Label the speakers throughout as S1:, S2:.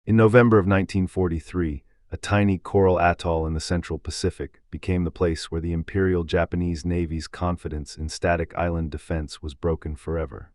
S1: In November of 1943, a tiny coral atoll in the Central Pacific became the place where the Imperial Japanese Navy's confidence in static island defense was broken forever.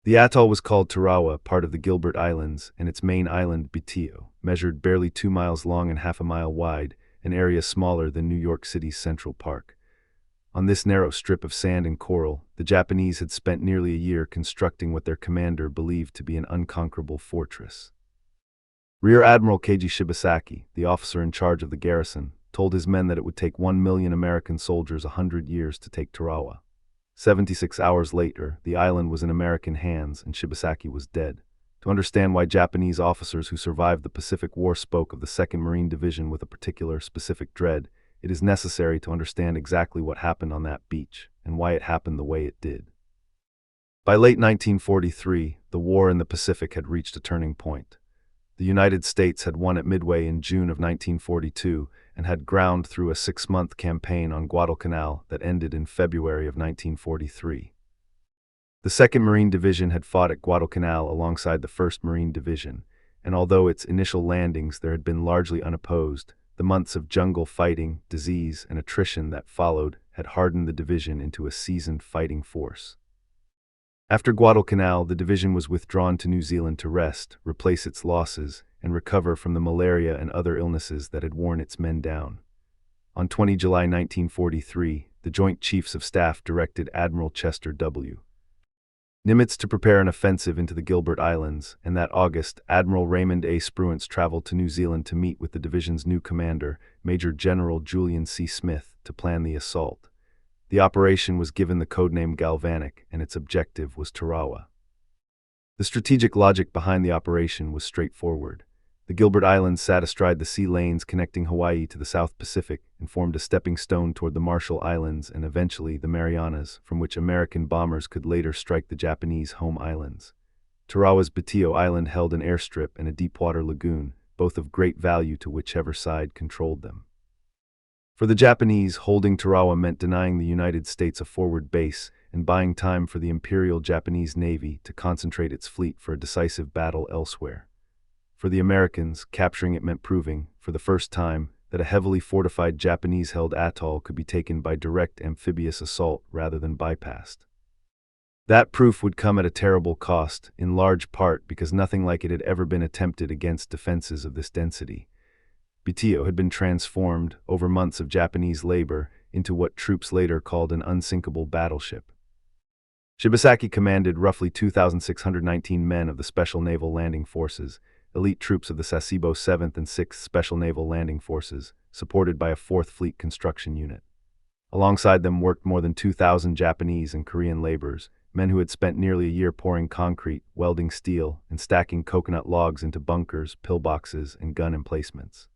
S1: The atoll was called Tarawa, part of the Gilbert Islands, and its main island, Peleliu, measured barely 2 miles long and half a mile wide, an area smaller than New York City's Central Park. On this narrow strip of sand and coral, the Japanese had spent nearly a year constructing what their commander believed to be an unconquerable fortress. Rear Admiral Keiji Shibasaki, the officer in charge of the garrison, told his men that it would take 1 million American soldiers 100 years to take Tarawa. 76 hours later, the island was in American hands and Shibasaki was dead. To understand why Japanese officers who survived the Pacific War spoke of the 2nd Marine Division with a particular specific dread, it is necessary to understand exactly what happened on that beach and why it happened the way it did. By late 1943, the war in the Pacific had reached a turning point. The United States had won at Midway in June of 1942 and had ground through a 6-month campaign on Guadalcanal that ended in February of 1943. The 2nd Marine Division had fought at Guadalcanal alongside the 1st Marine Division, and although its initial landings there had been largely unopposed, the months of jungle fighting, disease, and attrition that followed had hardened the division into a seasoned fighting force. After Guadalcanal, the division was withdrawn to New Zealand to rest, replace its losses, and recover from the malaria and other illnesses that had worn its men down. On 20 July 1943, the Joint Chiefs of Staff directed Admiral Chester W. Nimitz to prepare an offensive into the Gilbert Islands, and that August, Admiral Raymond A. Spruance traveled to New Zealand to meet with the division's new commander, Major General Julian C. Smith, to plan the assault. The operation was given the codename Galvanic, and its objective was Tarawa. The strategic logic behind the operation was straightforward. The Gilbert Islands sat astride the sea lanes connecting Hawaii to the South Pacific and formed a stepping stone toward the Marshall Islands and eventually the Marianas, from which American bombers could later strike the Japanese home islands. Tarawa's Batio Island held an airstrip and a deepwater lagoon, both of great value to whichever side controlled them. For the Japanese, holding Tarawa meant denying the United States a forward base and buying time for the Imperial Japanese Navy to concentrate its fleet for a decisive battle elsewhere. For the Americans, capturing it meant proving, for the first time, that a heavily fortified Japanese-held atoll could be taken by direct amphibious assault rather than bypassed. That proof would come at a terrible cost, in large part because nothing like it had ever been attempted against defenses of this density. Batio had been transformed, over months of Japanese labor, into what troops later called an unsinkable battleship. Shibasaki commanded roughly 2,619 men of the Special Naval Landing Forces, elite troops of the Sasebo 7th and 6th Special Naval Landing Forces, supported by a 4th Fleet construction unit. Alongside them worked more than 2,000 Japanese and Korean laborers, men who had spent nearly a year pouring concrete, welding steel, and stacking coconut logs into bunkers, pillboxes, and gun emplacements.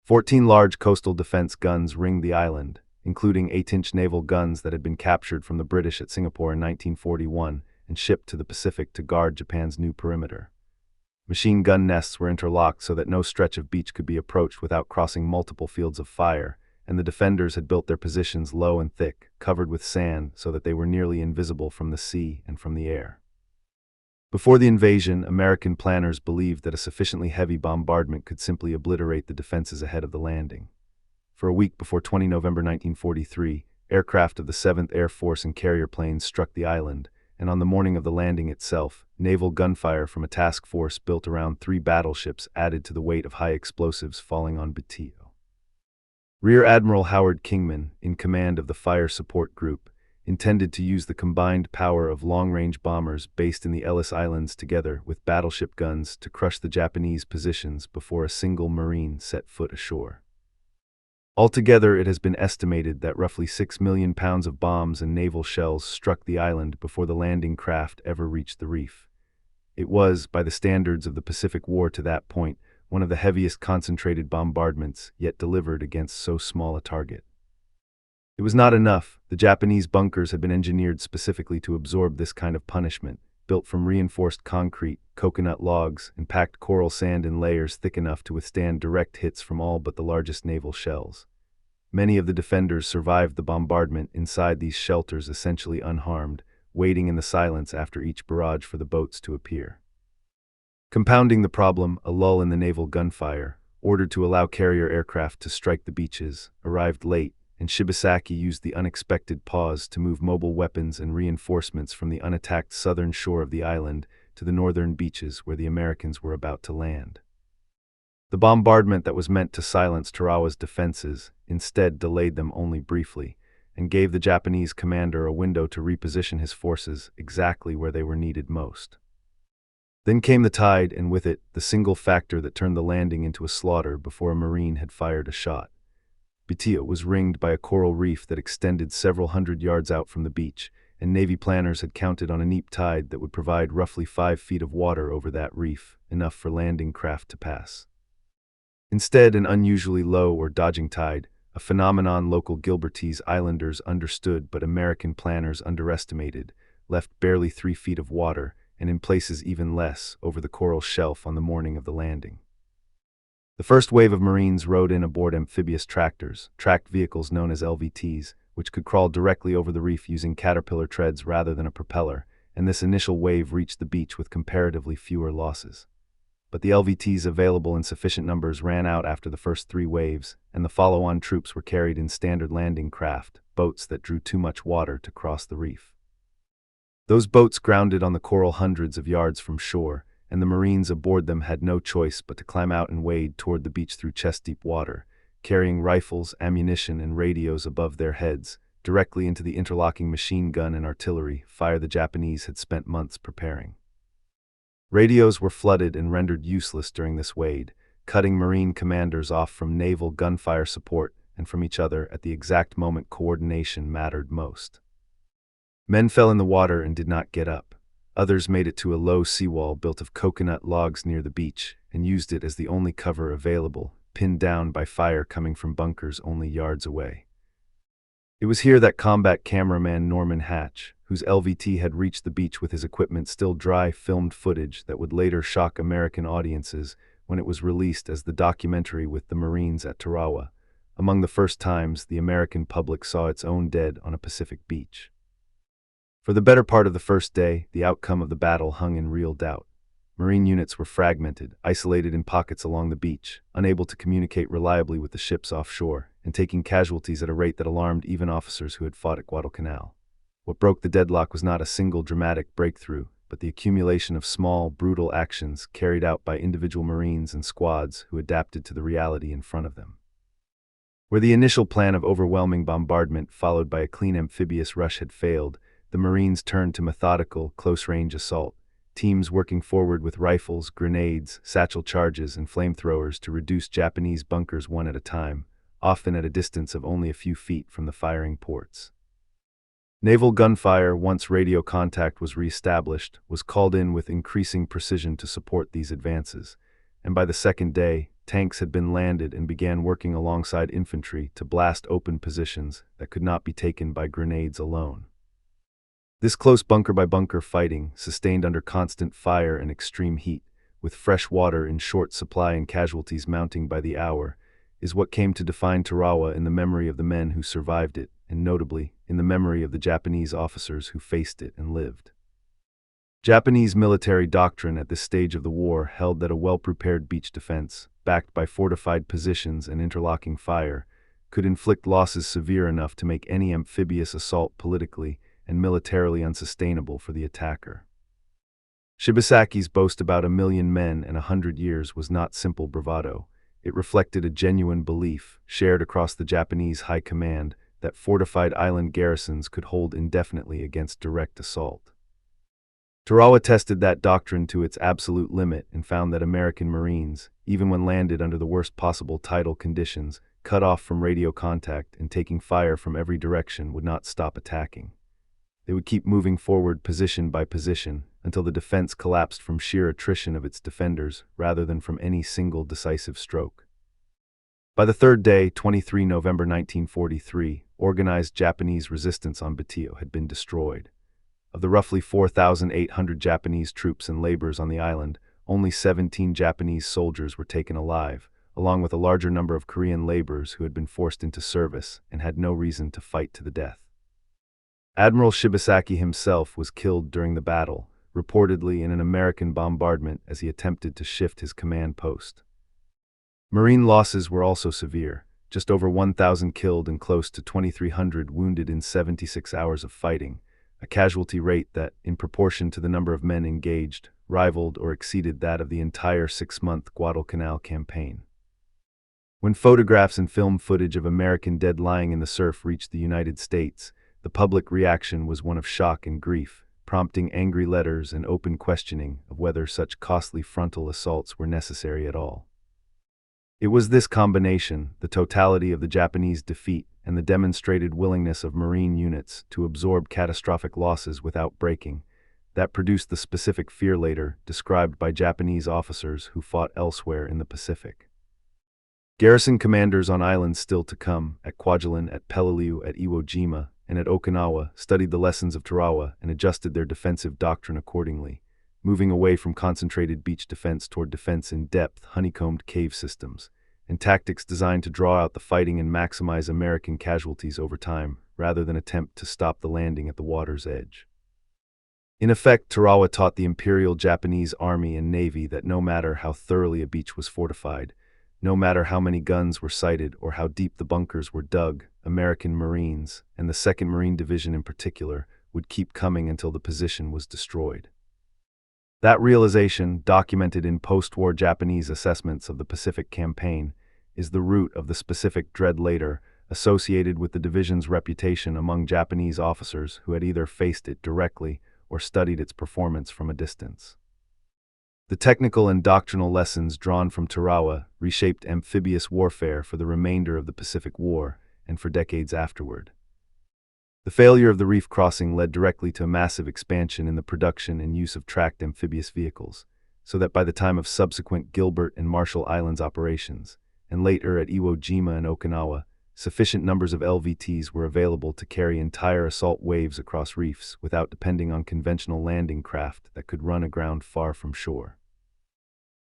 S1: 14 large coastal defense guns ringed the island, including 8-inch naval guns that had been captured from the British at Singapore in 1941 and shipped to the Pacific to guard Japan's new perimeter. Machine gun nests were interlocked so that no stretch of beach could be approached without crossing multiple fields of fire, and the defenders had built their positions low and thick, covered with sand so that they were nearly invisible from the sea and from the air. Before the invasion, American planners believed that a sufficiently heavy bombardment could simply obliterate the defenses ahead of the landing. For a week before 20 November 1943, aircraft of the 7th Air Force and carrier planes struck the island, and on the morning of the landing itself, naval gunfire from a task force built around 3 battleships added to the weight of high explosives falling on Batio. Rear Admiral Howard Kingman, in command of the Fire Support Group, intended to use the combined power of long-range bombers based in the Ellis Islands together with battleship guns to crush the Japanese positions before a single Marine set foot ashore. Altogether, it has been estimated that roughly 6 million pounds of bombs and naval shells struck the island before the landing craft ever reached the reef. It was, by the standards of the Pacific War to that point, one of the heaviest concentrated bombardments yet delivered against so small a target. It was not enough. The Japanese bunkers had been engineered specifically to absorb this kind of punishment, built from reinforced concrete, coconut logs, and packed coral sand in layers thick enough to withstand direct hits from all but the largest naval shells. Many of the defenders survived the bombardment inside these shelters essentially unharmed, waiting in the silence after each barrage for the boats to appear. Compounding the problem, a lull in the naval gunfire, ordered to allow carrier aircraft to strike the beaches, arrived late, and Shibasaki used the unexpected pause to move mobile weapons and reinforcements from the unattacked southern shore of the island to the northern beaches where the Americans were about to land. The bombardment that was meant to silence Tarawa's defenses instead delayed them only briefly, and gave the Japanese commander a window to reposition his forces exactly where they were needed most. Then came the tide, and with it, the single factor that turned the landing into a slaughter before a Marine had fired a shot. Bitio was ringed by a coral reef that extended several hundred yards out from the beach, and Navy planners had counted on a neap tide that would provide roughly 5 feet of water over that reef, enough for landing craft to pass. Instead, an unusually low or dodging tide, a phenomenon local Gilbertese islanders understood but American planners underestimated, left barely 3 feet of water, and in places even less, over the coral shelf on the morning of the landing. The first wave of Marines rode in aboard amphibious tractors, tracked vehicles known as LVTs, which could crawl directly over the reef using caterpillar treads rather than a propeller, and this initial wave reached the beach with comparatively fewer losses. But the LVTs available in sufficient numbers ran out after the first 3 waves, and the follow-on troops were carried in standard landing craft, boats that drew too much water to cross the reef. Those boats grounded on the coral hundreds of yards from shore, and the Marines aboard them had no choice but to climb out and wade toward the beach through chest-deep water, carrying rifles, ammunition, and radios above their heads, directly into the interlocking machine gun and artillery fire the Japanese had spent months preparing. Radios were flooded and rendered useless during this wade, cutting Marine commanders off from naval gunfire support and from each other at the exact moment coordination mattered most. Men fell in the water and did not get up. Others made it to a low seawall built of coconut logs near the beach and used it as the only cover available, pinned down by fire coming from bunkers only yards away. It was here that combat cameraman Norman Hatch, whose LVT had reached the beach with his equipment still dry, filmed footage that would later shock American audiences when it was released as the documentary with the Marines at Tarawa, among the first times the American public saw its own dead on a Pacific beach. For the better part of the first day, the outcome of the battle hung in real doubt. Marine units were fragmented, isolated in pockets along the beach, unable to communicate reliably with the ships offshore, and taking casualties at a rate that alarmed even officers who had fought at Guadalcanal. What broke the deadlock was not a single dramatic breakthrough, but the accumulation of small, brutal actions carried out by individual Marines and squads who adapted to the reality in front of them. Where the initial plan of overwhelming bombardment followed by a clean amphibious rush had failed, the Marines turned to methodical, close-range assault, teams working forward with rifles, grenades, satchel charges, and flamethrowers to reduce Japanese bunkers one at a time, often at a distance of only a few feet from the firing ports. Naval gunfire, once radio contact was reestablished, was called in with increasing precision to support these advances, and by the second day, tanks had been landed and began working alongside infantry to blast open positions that could not be taken by grenades alone. This close bunker-by-bunker fighting, sustained under constant fire and extreme heat, with fresh water in short supply and casualties mounting by the hour, is what came to define Tarawa in the memory of the men who survived it, and notably, in the memory of the Japanese officers who faced it and lived. Japanese military doctrine at this stage of the war held that a well-prepared beach defense, backed by fortified positions and interlocking fire, could inflict losses severe enough to make any amphibious assault politically and militarily unsustainable for the attacker. Shibasaki's boast about 1,000,000 men and 100 years was not simple bravado. It reflected a genuine belief, shared across the Japanese high command, that fortified island garrisons could hold indefinitely against direct assault. Tarawa tested that doctrine to its absolute limit and found that American Marines, even when landed under the worst possible tidal conditions, cut off from radio contact and taking fire from every direction, would not stop attacking. They would keep moving forward position by position until the defense collapsed from sheer attrition of its defenders rather than from any single decisive stroke. By the third day, 23 November 1943, organized Japanese resistance on Bitio had been destroyed. Of the roughly 4,800 Japanese troops and laborers on the island, only 17 Japanese soldiers were taken alive, along with a larger number of Korean laborers who had been forced into service and had no reason to fight to the death. Admiral Shibasaki himself was killed during the battle, reportedly in an American bombardment as he attempted to shift his command post. Marine losses were also severe, just over 1,000 killed and close to 2,300 wounded in 76 hours of fighting, a casualty rate that, in proportion to the number of men engaged, rivaled or exceeded that of the entire 6-month Guadalcanal campaign. When photographs and film footage of American dead lying in the surf reached the United States, the public reaction was one of shock and grief, prompting angry letters and open questioning of whether such costly frontal assaults were necessary at all. It was this combination, the totality of the Japanese defeat and the demonstrated willingness of Marine units to absorb catastrophic losses without breaking, that produced the specific fear later described by Japanese officers who fought elsewhere in the Pacific. Garrison commanders on islands still to come, at Kwajalein, at Peleliu, at Iwo Jima, and at Okinawa, studied the lessons of Tarawa and adjusted their defensive doctrine accordingly, moving away from concentrated beach defense toward defense in depth, honeycombed cave systems, and tactics designed to draw out the fighting and maximize American casualties over time, rather than attempt to stop the landing at the water's edge. In effect, Tarawa taught the Imperial Japanese Army and Navy that no matter how thoroughly a beach was fortified, no matter how many guns were sighted or how deep the bunkers were dug, American Marines, and the 2nd Marine Division in particular, would keep coming until the position was destroyed. That realization, documented in post-war Japanese assessments of the Pacific Campaign, is the root of the specific dread later associated with the division's reputation among Japanese officers who had either faced it directly or studied its performance from a distance. The technical and doctrinal lessons drawn from Tarawa reshaped amphibious warfare for the remainder of the Pacific War and for decades afterward. The failure of the reef crossing led directly to a massive expansion in the production and use of tracked amphibious vehicles, so that by the time of subsequent Gilbert and Marshall Islands operations, and later at Iwo Jima and Okinawa, sufficient numbers of LVTs were available to carry entire assault waves across reefs without depending on conventional landing craft that could run aground far from shore.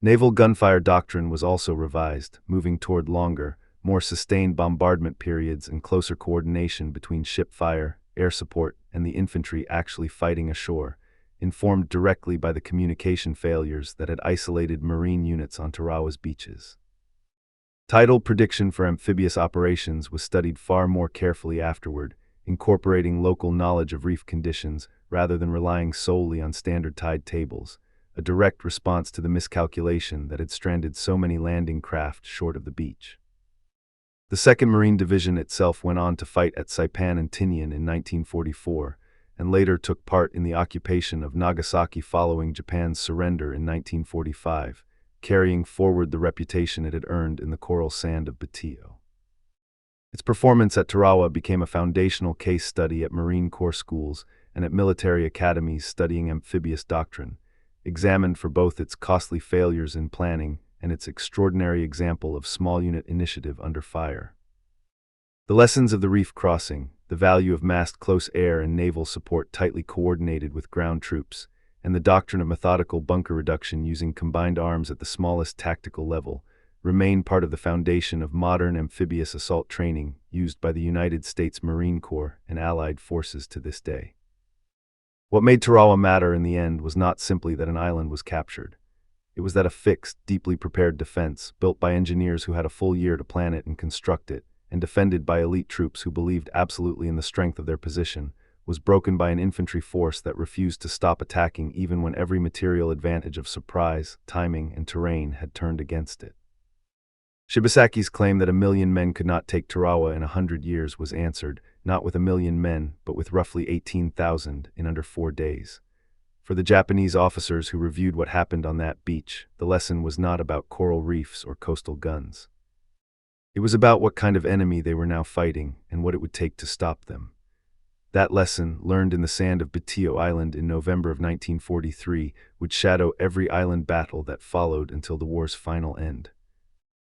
S1: Naval gunfire doctrine was also revised, moving toward longer, more sustained bombardment periods and closer coordination between ship fire, air support, and the infantry actually fighting ashore, informed directly by the communication failures that had isolated Marine units on Tarawa's beaches. Tidal prediction for amphibious operations was studied far more carefully afterward, incorporating local knowledge of reef conditions rather than relying solely on standard tide tables, a direct response to the miscalculation that had stranded so many landing craft short of the beach. The 2nd Marine Division itself went on to fight at Saipan and Tinian in 1944, and later took part in the occupation of Nagasaki following Japan's surrender in 1945, carrying forward the reputation it had earned in the coral sand of Batio. Its performance at Tarawa became a foundational case study at Marine Corps schools and at military academies studying amphibious doctrine, examined for both its costly failures in planning and its extraordinary example of small unit initiative under fire. The lessons of the reef crossing, the value of massed close air and naval support tightly coordinated with ground troops, and the doctrine of methodical bunker reduction using combined arms at the smallest tactical level, remain part of the foundation of modern amphibious assault training used by the United States Marine Corps and Allied forces to this day. What made Tarawa matter in the end was not simply that an island was captured. It was that a fixed, deeply prepared defense, built by engineers who had a full year to plan it and construct it, and defended by elite troops who believed absolutely in the strength of their position, was broken by an infantry force that refused to stop attacking even when every material advantage of surprise, timing, and terrain had turned against it. Shibasaki's claim that 1,000,000 men could not take Tarawa in 100 years was answered, not with 1,000,000 men, but with roughly 18,000 in under 4 days. For the Japanese officers who reviewed what happened on that beach, the lesson was not about coral reefs or coastal guns. It was about what kind of enemy they were now fighting and what it would take to stop them. That lesson, learned in the sand of Batio Island in November of 1943, would shadow every island battle that followed until the war's final end.